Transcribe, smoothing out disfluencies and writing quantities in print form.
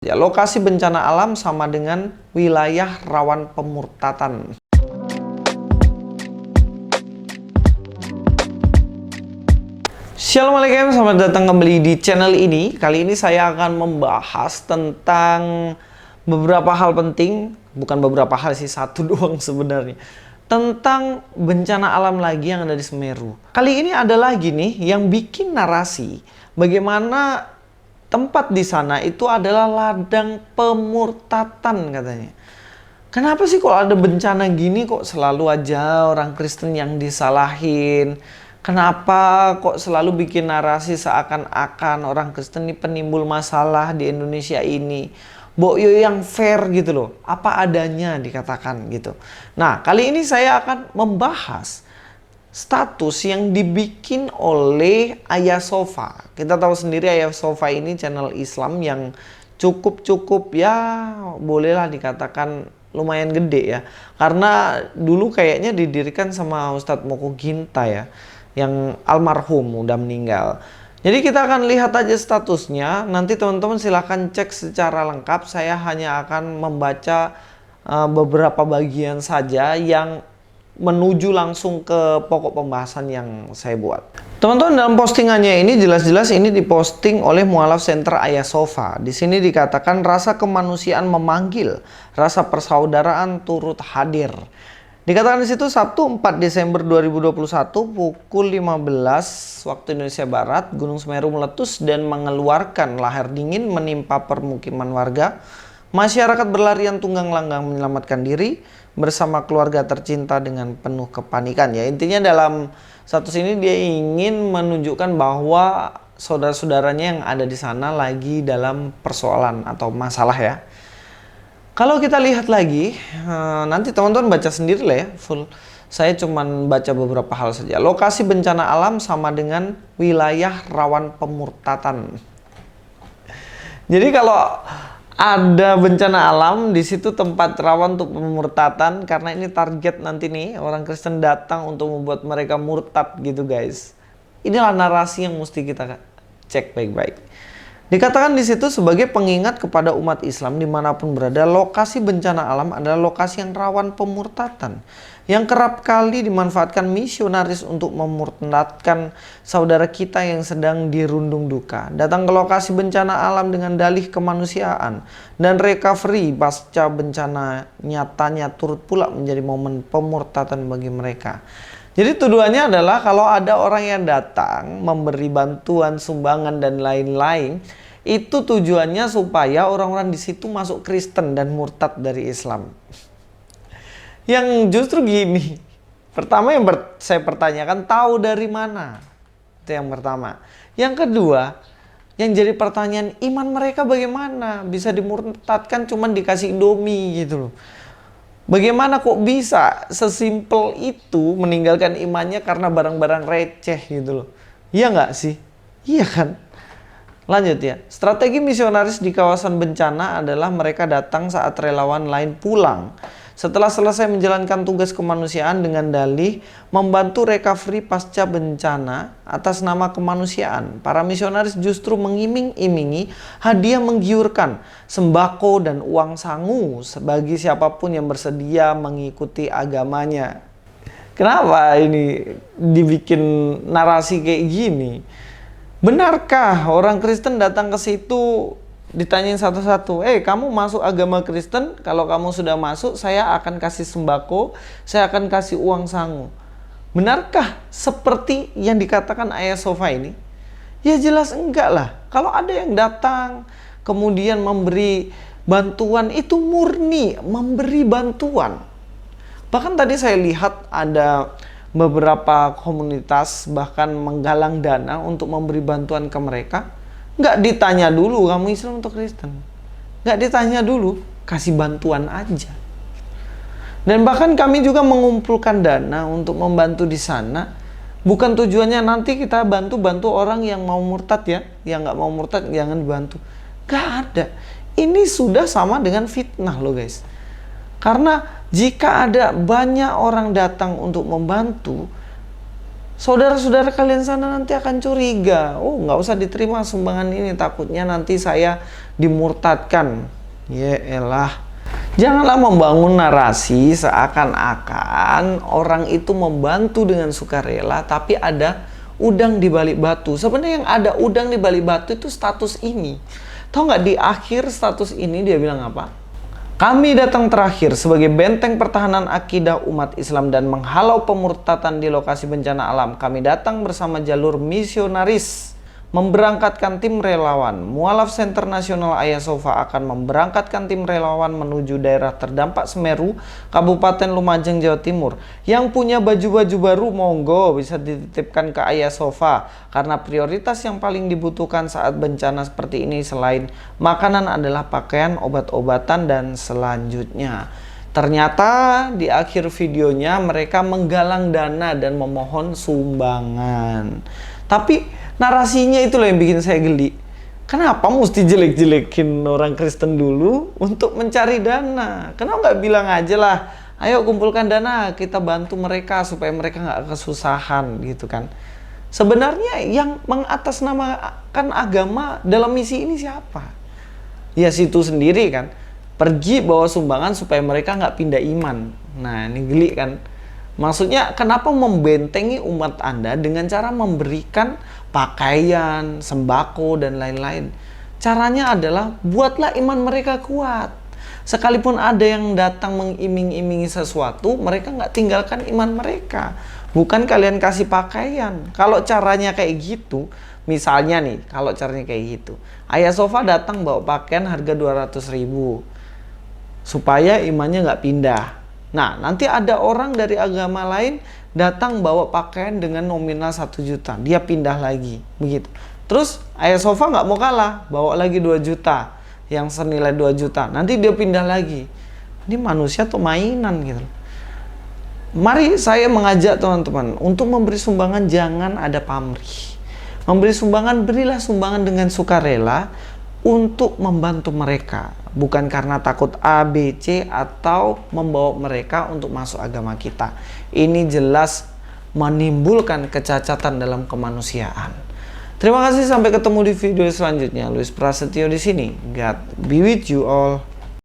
Ya, lokasi bencana alam sama dengan wilayah rawan pemurtatan. Assalamualaikum, selamat datang kembali di channel ini. Kali ini saya akan membahas tentang beberapa hal penting, bukan beberapa hal sih, satu doang sebenarnya. Tentang bencana alam lagi yang ada di Semeru. Kali ini ada lagi nih yang bikin narasi bagaimana tempat di sana itu adalah ladang pemurtatan katanya. Kenapa sih kalau ada bencana gini kok selalu aja orang Kristen yang disalahin? Kenapa kok selalu bikin narasi seakan-akan orang Kristen ini penimbul masalah di Indonesia ini? Boyo yang fair gitu loh, apa adanya dikatakan gitu. Nah, kali ini saya akan membahas status yang dibikin oleh Ayah Sofa. Kita tahu sendiri Ayah Sofa ini channel Islam yang cukup ya bolehlah dikatakan lumayan gede ya. Karena dulu kayaknya didirikan sama Ustadz Moko Ginta ya, yang almarhum udah meninggal. Jadi kita akan lihat aja statusnya. Nanti teman-teman silahkan cek secara lengkap. Saya hanya akan membaca beberapa bagian saja yang menuju langsung ke pokok pembahasan yang saya buat. Teman-teman, dalam postingannya ini jelas-jelas ini diposting oleh Mualaf Center Ayah Sofa. Di sini dikatakan rasa kemanusiaan memanggil, rasa persaudaraan turut hadir. Dikatakan di situ Sabtu 4 Desember 2021 pukul 15 waktu Indonesia Barat, Gunung Semeru meletus dan mengeluarkan lahar dingin menimpa permukiman warga. Masyarakat berlarian tunggang langgang menyelamatkan diri bersama keluarga tercinta dengan penuh kepanikan. Ya, intinya dalam status ini dia ingin menunjukkan bahwa saudara-saudaranya yang ada di sana lagi dalam persoalan atau masalah ya. Kalau kita lihat lagi, nanti teman-teman baca sendiri lah ya full. Saya cuman baca beberapa hal saja. Lokasi bencana alam sama dengan wilayah rawan pemurtatan. Jadi kalau ada bencana alam di situ tempat rawan untuk pemurtatan, karena ini target nanti nih orang Kristen datang untuk membuat mereka murtad gitu guys. Inilah narasi yang mesti kita cek baik-baik. Dikatakan di situ sebagai pengingat kepada umat Islam dimanapun berada, lokasi bencana alam adalah lokasi yang rawan pemurtatan, yang kerap kali dimanfaatkan misionaris untuk memurtadkan saudara kita yang sedang dirundung duka. Datang ke lokasi bencana alam dengan dalih kemanusiaan dan recovery pasca bencana nyatanya turut pula menjadi momen pemurtatan bagi mereka. Jadi tuduhannya adalah kalau ada orang yang datang memberi bantuan, sumbangan dan lain-lain, itu tujuannya supaya orang-orang di situ masuk Kristen dan murtad dari Islam. Yang justru gini, pertama yang saya pertanyakan, tahu dari mana? Itu yang pertama. Yang kedua, yang jadi pertanyaan, iman mereka bagaimana? Bisa dimurtadkan cuman dikasih Indomie gitu loh. Bagaimana kok bisa sesimpel itu meninggalkan imannya karena barang-barang receh gitu loh. Iya nggak sih? Iya kan? Lanjut ya. Strategi misionaris di kawasan bencana adalah mereka datang saat relawan lain pulang. Setelah selesai menjalankan tugas kemanusiaan dengan dalih membantu recovery pasca bencana atas nama kemanusiaan, para misionaris justru mengiming-imingi hadiah menggiurkan, sembako dan uang sangu bagi siapapun yang bersedia mengikuti agamanya. Kenapa ini dibikin narasi kayak gini? Benarkah orang Kristen datang ke situ ditanyain satu-satu, kamu masuk agama Kristen, kalau kamu sudah masuk, saya akan kasih sembako, saya akan kasih uang sangu. Benarkah seperti yang dikatakan Ayah Sofa ini? Ya jelas enggak lah. Kalau ada yang datang, kemudian memberi bantuan, itu murni memberi bantuan. Bahkan tadi saya lihat ada beberapa komunitas bahkan menggalang dana untuk memberi bantuan ke mereka. Nggak ditanya dulu kamu Islam atau Kristen, nggak ditanya dulu, kasih bantuan aja. Dan bahkan kami juga mengumpulkan dana untuk membantu di sana, bukan tujuannya nanti kita bantu orang yang mau murtad ya, yang nggak mau murtad jangan dibantu. Nggak ada. Ini sudah sama dengan fitnah loh guys. Karena jika ada banyak orang datang untuk membantu, saudara-saudara kalian sana nanti akan curiga. Oh, nggak usah diterima sumbangan ini, takutnya nanti saya dimurtadkan. Ya elah. Janganlah membangun narasi seakan-akan orang itu membantu dengan sukarela, tapi ada udang di balik batu. Sebenarnya yang ada udang di balik batu itu status ini. Tahu nggak di akhir status ini dia bilang apa? Kami datang terakhir sebagai benteng pertahanan akidah umat Islam dan menghalau pemurtatan di lokasi bencana alam. Kami datang bersama jalur misionaris, memberangkatkan tim relawan. Mualaf Center Nasional Ayah Sofa akan memberangkatkan tim relawan menuju daerah terdampak Semeru, Kabupaten Lumajang, Jawa Timur. Yang punya baju-baju baru, monggo bisa dititipkan ke Ayah Sofa. Karena prioritas yang paling dibutuhkan saat bencana seperti ini selain makanan adalah pakaian, obat-obatan, dan selanjutnya. Ternyata di akhir videonya mereka menggalang dana dan memohon sumbangan. Tapi narasinya itulah yang bikin saya geli. Kenapa mesti jelek-jelekin orang Kristen dulu untuk mencari dana? Kenapa nggak bilang aja lah, ayo kumpulkan dana, kita bantu mereka supaya mereka nggak kesusahan gitu kan. Sebenarnya yang mengatasnamakan agama dalam misi ini siapa? Ya situ sendiri kan. Pergi bawa sumbangan supaya mereka nggak pindah iman. Nah ini geli kan. Maksudnya kenapa membentengi umat Anda dengan cara memberikan pakaian, sembako, dan lain-lain. Caranya adalah buatlah iman mereka kuat. Sekalipun ada yang datang mengiming-imingi sesuatu, mereka nggak tinggalkan iman mereka. Bukan kalian kasih pakaian. Kalau caranya kayak gitu, misalnya nih, kalau caranya kayak gitu. Ayah Sofa datang bawa pakaian harga 200.000 supaya imannya nggak pindah. Nah, nanti ada orang dari agama lain datang bawa pakaian dengan nominal 1 juta. Dia pindah lagi, begitu. Terus Ayah Sofa nggak mau kalah, bawa lagi 2 juta. Yang senilai 2 juta. Nanti dia pindah lagi. Ini manusia atau mainan gitu. Mari saya mengajak teman-teman untuk memberi sumbangan jangan ada pamrih. Memberi sumbangan, berilah sumbangan dengan sukarela untuk membantu mereka, bukan karena takut A, B, C atau membawa mereka untuk masuk agama kita. Ini jelas menimbulkan kecacatan dalam kemanusiaan. Terima kasih, sampai ketemu di video selanjutnya. Luis Prasetyo di sini. God be with you all.